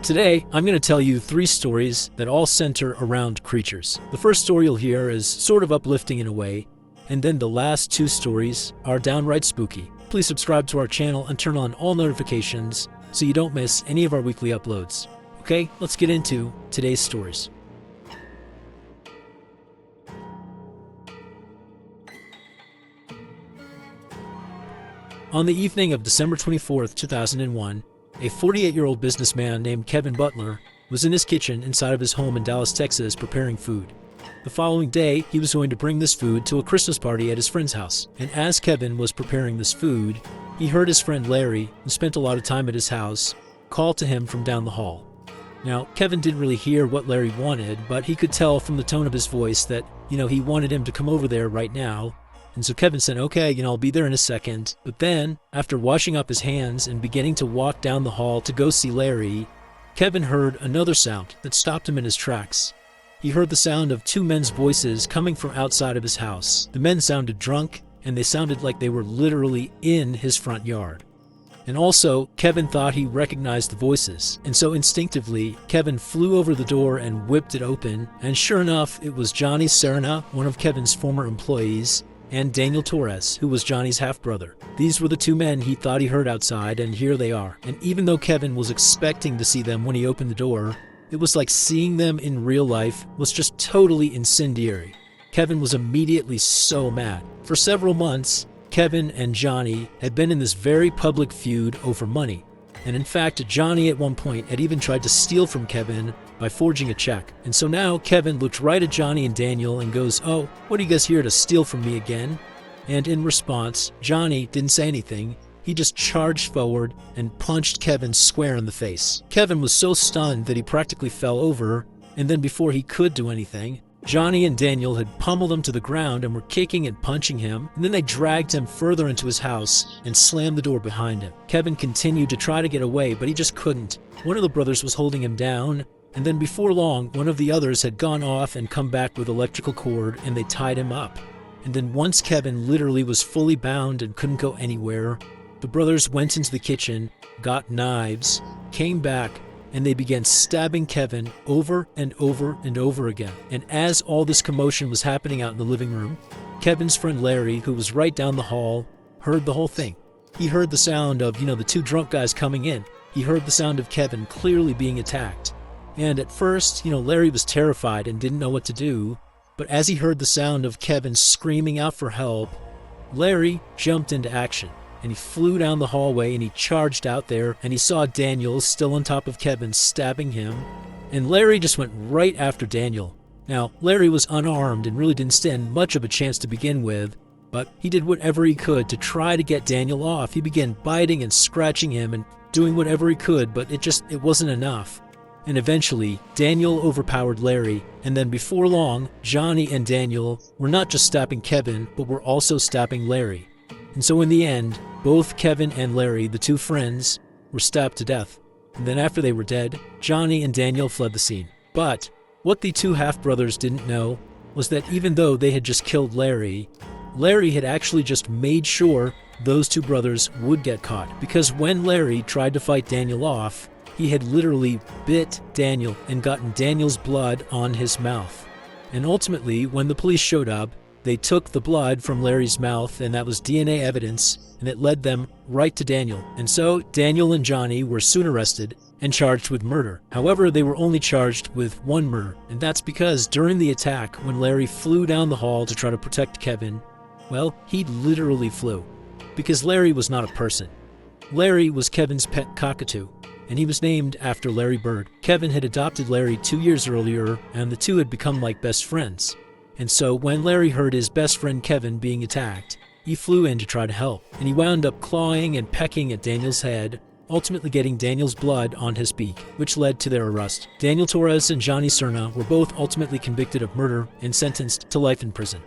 Today, I'm going to tell you 3 stories that all center around creatures. The first story you'll hear is sort of uplifting in a way, and then the last 2 stories are downright spooky. Please subscribe to our channel and turn on all notifications so you don't miss any of our weekly uploads. Okay, let's get into today's stories. On the evening of December 24th, 2001, a 48-year-old businessman named Kevin Butler was in his kitchen inside of his home in Dallas, Texas, preparing food. The following day, he was going to bring this food to a Christmas party at his friend's house. And as Kevin was preparing this food, he heard his friend Larry, who spent a lot of time at his house, call to him from down the hall. Now, Kevin didn't really hear what Larry wanted, but he could tell from the tone of his voice that, he wanted him to come over there right now. And so Kevin said, okay, I'll be there in a second. But then, after washing up his hands and beginning to walk down the hall to go see Larry, Kevin heard another sound that stopped him in his tracks. He heard the sound of 2 men's voices coming from outside of his house. The men sounded drunk, and they sounded like they were literally in his front yard. And also, Kevin thought he recognized the voices. And so instinctively, Kevin flew over the door and whipped it open. And sure enough, it was Johnny Serna, one of Kevin's former employees, and Daniel Torres, who was Johnny's half-brother. These were the 2 men he thought he heard outside, and here they are. And even though Kevin was expecting to see them when he opened the door, it was like seeing them in real life was just totally incendiary. Kevin was immediately so mad. For several months, Kevin and Johnny had been in this very public feud over money. And in fact, Johnny at one point had even tried to steal from Kevin by forging a check. And so now Kevin looked right at Johnny and Daniel and goes, "Oh, what are you guys here to steal from me again?" And in response, Johnny didn't say anything. He just charged forward and punched Kevin square in the face. Kevin was so stunned that he practically fell over, and then before he could do anything, Johnny and Daniel had pummeled him to the ground and were kicking and punching him, and then they dragged him further into his house and slammed the door behind him. Kevin continued to try to get away, but he just couldn't. One of the brothers was holding him down, and then before long, one of the others had gone off and come back with electrical cord, and they tied him up. And then once Kevin literally was fully bound and couldn't go anywhere, the brothers went into the kitchen, got knives, came back, and they began stabbing Kevin over and over and over again. And as all this commotion was happening out in the living room, Kevin's friend Larry, who was right down the hall, heard the whole thing. He heard the sound of, the 2 drunk guys coming in. He heard the sound of Kevin clearly being attacked. And at first, Larry was terrified and didn't know what to do. But as he heard the sound of Kevin screaming out for help, Larry jumped into action. And he flew down the hallway and he charged out there, and he saw Daniel still on top of Kevin stabbing him. And Larry just went right after Daniel. Now, Larry was unarmed and really didn't stand much of a chance to begin with, but he did whatever he could to try to get Daniel off. He began biting and scratching him and doing whatever he could, but it wasn't enough. And eventually, Daniel overpowered Larry, and then before long, Johnny and Daniel were not just stabbing Kevin, but were also stabbing Larry. And so in the end, both Kevin and Larry, the 2 friends, were stabbed to death. And then after they were dead, Johnny and Daniel fled the scene. But what the 2 half-brothers didn't know was that even though they had just killed Larry, Larry had actually just made sure those 2 brothers would get caught. Because when Larry tried to fight Daniel off, he had literally bit Daniel and gotten Daniel's blood on his mouth. And ultimately, when the police showed up, they took the blood from Larry's mouth, and that was DNA evidence, and it led them right to Daniel. And so Daniel and Johnny were soon arrested and charged with murder. However, they were only charged with 1 murder, and that's because during the attack, when Larry flew down the hall to try to protect Kevin, well, he literally flew. Because Larry was not a person. Larry was Kevin's pet cockatoo, and he was named after Larry Bird. Kevin had adopted Larry 2 years earlier, and the 2 had become like best friends. And so when Larry heard his best friend Kevin being attacked, he flew in to try to help, and he wound up clawing and pecking at Daniel's head, ultimately getting Daniel's blood on his beak, which led to their arrest. Daniel Torres and Johnny Serna were both ultimately convicted of murder and sentenced to life in prison.